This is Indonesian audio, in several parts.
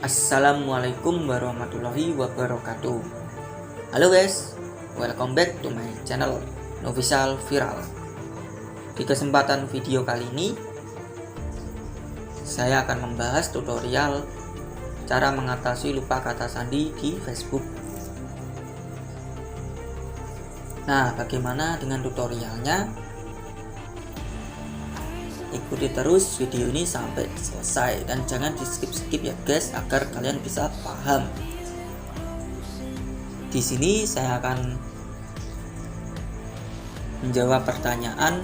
Assalamualaikum warahmatullahi wabarakatuh. Halo guys, welcome back to my channel Novisal Viral. Di kesempatan video kali ini saya akan membahas tutorial cara mengatasi lupa kata sandi di Facebook. Nah, bagaimana dengan tutorialnya? Ikuti terus video ini sampai selesai dan jangan di skip ya guys, agar kalian bisa paham. Di sini saya akan menjawab pertanyaan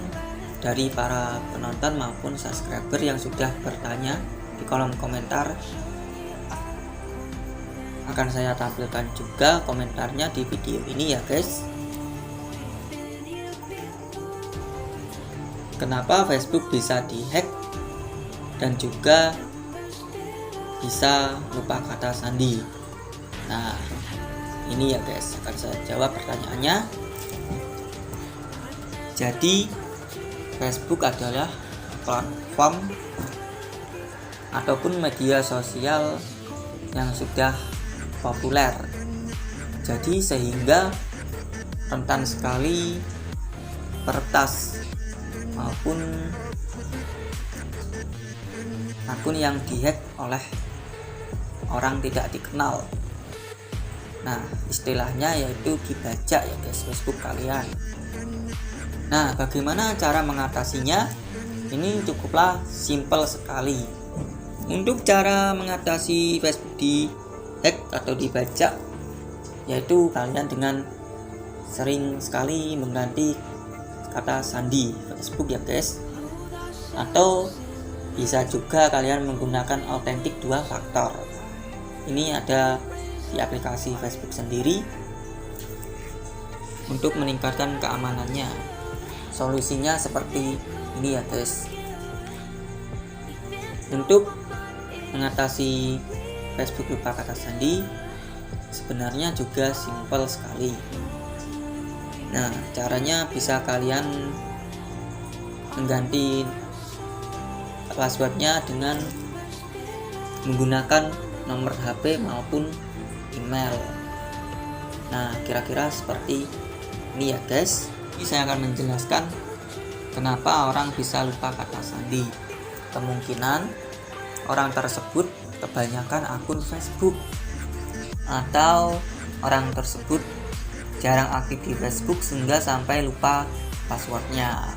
dari para penonton maupun subscriber yang sudah bertanya di kolom komentar. Akan saya tampilkan juga komentarnya di video ini ya guys. Kenapa Facebook bisa dihack dan juga bisa lupa kata sandi? Nah, ini ya guys, akan saya jawab pertanyaannya. Jadi, Facebook adalah platform ataupun media sosial yang sudah populer. Jadi sehingga rentan sekali peretas maupun akun yang dihack oleh orang tidak dikenal. Nah, istilahnya yaitu dibajak ya guys Facebook kalian. Nah, bagaimana cara mengatasinya? Ini cukuplah simple sekali. Untuk cara mengatasi Facebook dihack atau dibajak, yaitu kalian dengan sering sekali mengganti kata sandi Facebook ya guys, atau bisa juga kalian menggunakan autentik 2 faktor. Ini ada di aplikasi Facebook sendiri untuk meningkatkan keamanannya. Solusinya seperti ini ya guys. Untuk mengatasi Facebook lupa kata sandi sebenarnya juga simpel sekali. Nah, caranya bisa kalian mengganti passwordnya dengan menggunakan nomor HP maupun email. Nah, kira-kira seperti ini ya guys. Ini saya akan menjelaskan kenapa orang bisa lupa kata sandi. Kemungkinan orang tersebut kebanyakan akun Facebook, atau orang tersebut jarang aktif di Facebook sehingga sampai lupa passwordnya.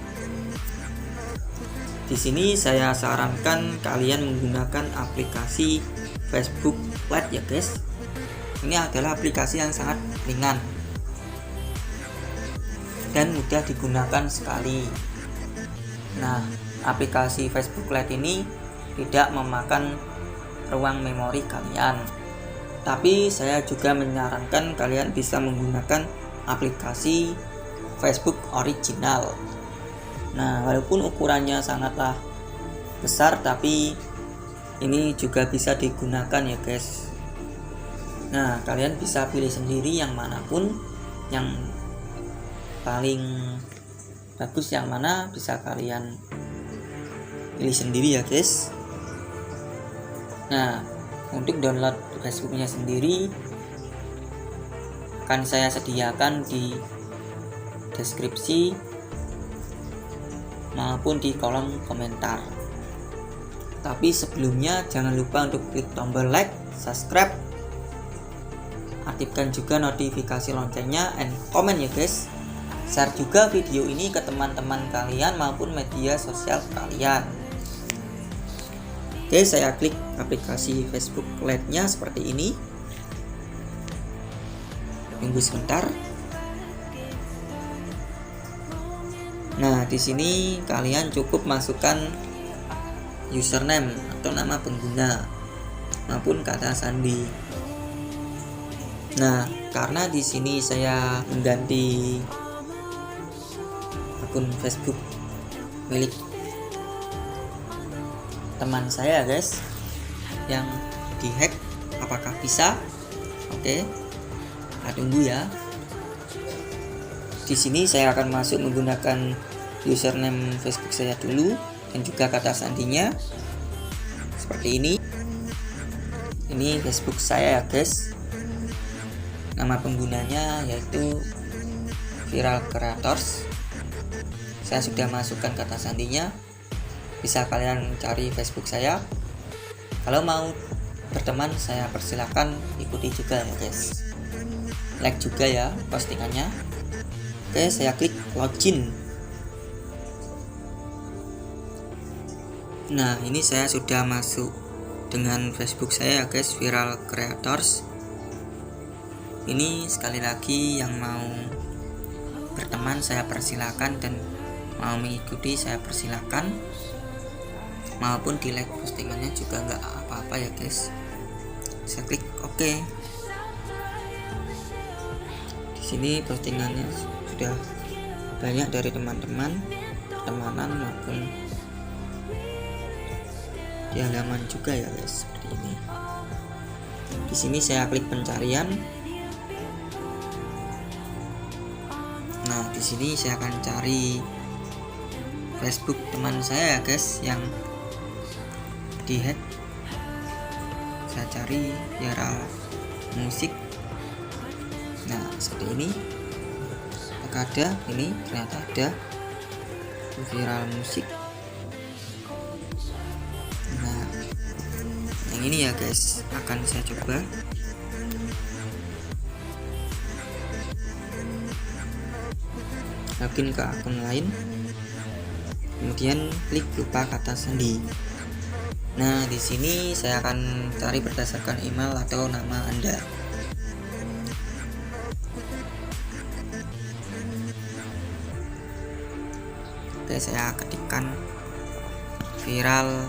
Di sini saya sarankan kalian menggunakan aplikasi Facebook Lite ya guys. Ini adalah aplikasi yang sangat ringan dan mudah digunakan sekali. Nah, aplikasi Facebook Lite ini tidak memakan ruang memori kalian. Tapi saya juga menyarankan kalian bisa menggunakan aplikasi Facebook original. Nah, walaupun ukurannya sangatlah besar, tapi ini juga bisa digunakan ya guys. Nah, kalian bisa pilih sendiri yang manapun yang paling bagus, yang mana bisa kalian pilih sendiri ya guys. Nah, untuk download Facebooknya sendiri akan saya sediakan di deskripsi maupun di kolom komentar. Tapi sebelumnya jangan lupa untuk klik tombol like, subscribe, aktifkan juga notifikasi loncengnya, and komen ya guys. Share juga video ini ke teman-teman kalian maupun media sosial kalian. Oke, saya klik aplikasi Facebook Lite-nya seperti ini. Tunggu sebentar. Nah, di sini kalian cukup masukkan username atau nama pengguna maupun kata sandi. Nah, karena di sini saya mengganti akun Facebook milik teman saya guys yang dihack, apakah bisa? Oke, kita tunggu ya. Di sini saya akan masuk menggunakan username Facebook saya dulu dan juga kata sandinya seperti ini. Ini Facebook saya ya guys. Nama penggunanya yaitu Viral Creators. Saya sudah masukkan kata sandinya. Bisa kalian cari Facebook saya. Kalau mau berteman, saya persilakan ikuti juga ya guys. Like juga ya postingannya. Oke, saya klik login. Nah, ini saya sudah masuk dengan Facebook saya ya guys, Viral Creators. Ini sekali lagi yang mau berteman saya persilakan, dan mau mengikuti saya persilakan. Maupun di like postingannya juga nggak apa-apa ya guys. Saya klik OK. Di sini postingannya sudah banyak dari teman-teman, pertemanan maupun di halaman juga ya guys, seperti ini. Di sini saya klik pencarian. Nah, di sini saya akan cari Facebook teman saya ya guys yang dihack. Saya cari Viral Musik. Nah, seperti ini. Apakah ada? Ini ternyata ada Viral Musik. Nah, yang ini ya guys, akan saya coba. Login ke akun lain, kemudian klik lupa kata sandi. Nah, di sini saya akan cari berdasarkan email atau nama Anda. Oke, saya ketikkan Viral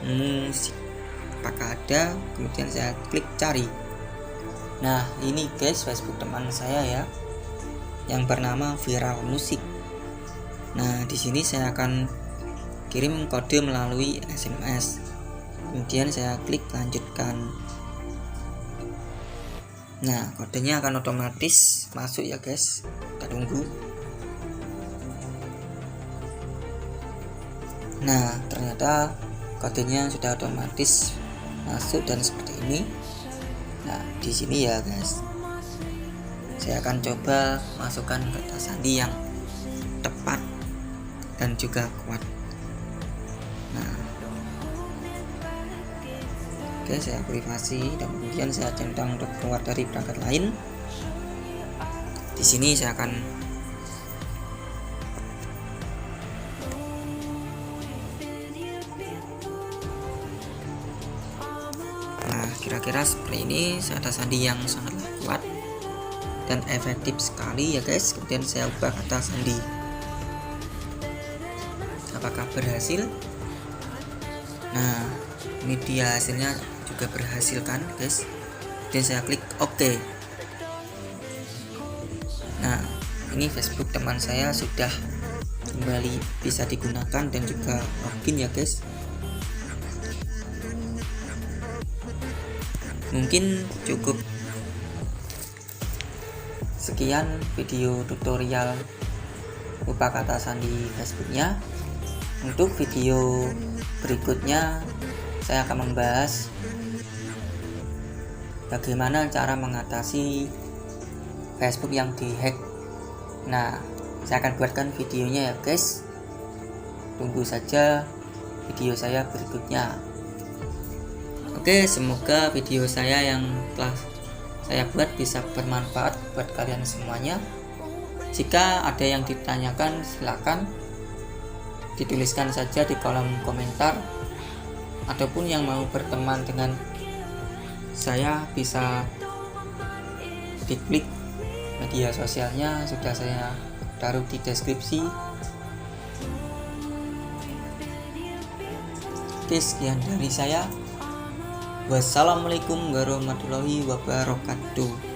Musik. Apakah ada? Kemudian saya klik cari. Nah, ini guys Facebook teman saya ya, yang bernama Viral Musik. Nah, di sini saya akan kirim kode melalui SMS. Kemudian saya klik lanjutkan. Nah, kodenya akan otomatis masuk ya guys. Kita tunggu. Nah, ternyata kodenya sudah otomatis masuk dan seperti ini. Nah, di sini ya guys, saya akan coba masukkan kata sandi yang tepat dan juga kuat. Nah, oke, saya privasi dan kemudian saya centang untuk keluar dari perangkat lain. Di sini saya akan kira-kira seperti ini. Kata sandi yang sangatlah kuat dan efektif sekali ya guys. Kemudian saya ubah kata sandi. Apakah berhasil? Nah, ini dia hasilnya juga berhasil kan guys. Dan saya klik OK. Nah, ini Facebook teman saya sudah kembali bisa digunakan dan juga login ya guys. Mungkin cukup sekian video tutorial lupa kata sandi Facebooknya. Untuk video berikutnya saya akan membahas bagaimana cara mengatasi Facebook yang dihack. Nah, saya akan buatkan videonya ya guys. Tunggu saja video saya berikutnya. Oke, semoga video saya yang telah saya buat bisa bermanfaat buat kalian semuanya. Jika ada yang ditanyakan, silakan dituliskan saja di kolom komentar, ataupun yang mau berteman dengan saya bisa diklik media sosialnya, sudah saya taruh di deskripsi. Oke, sekian dari saya. Wassalamualaikum warahmatullahi wabarakatuh.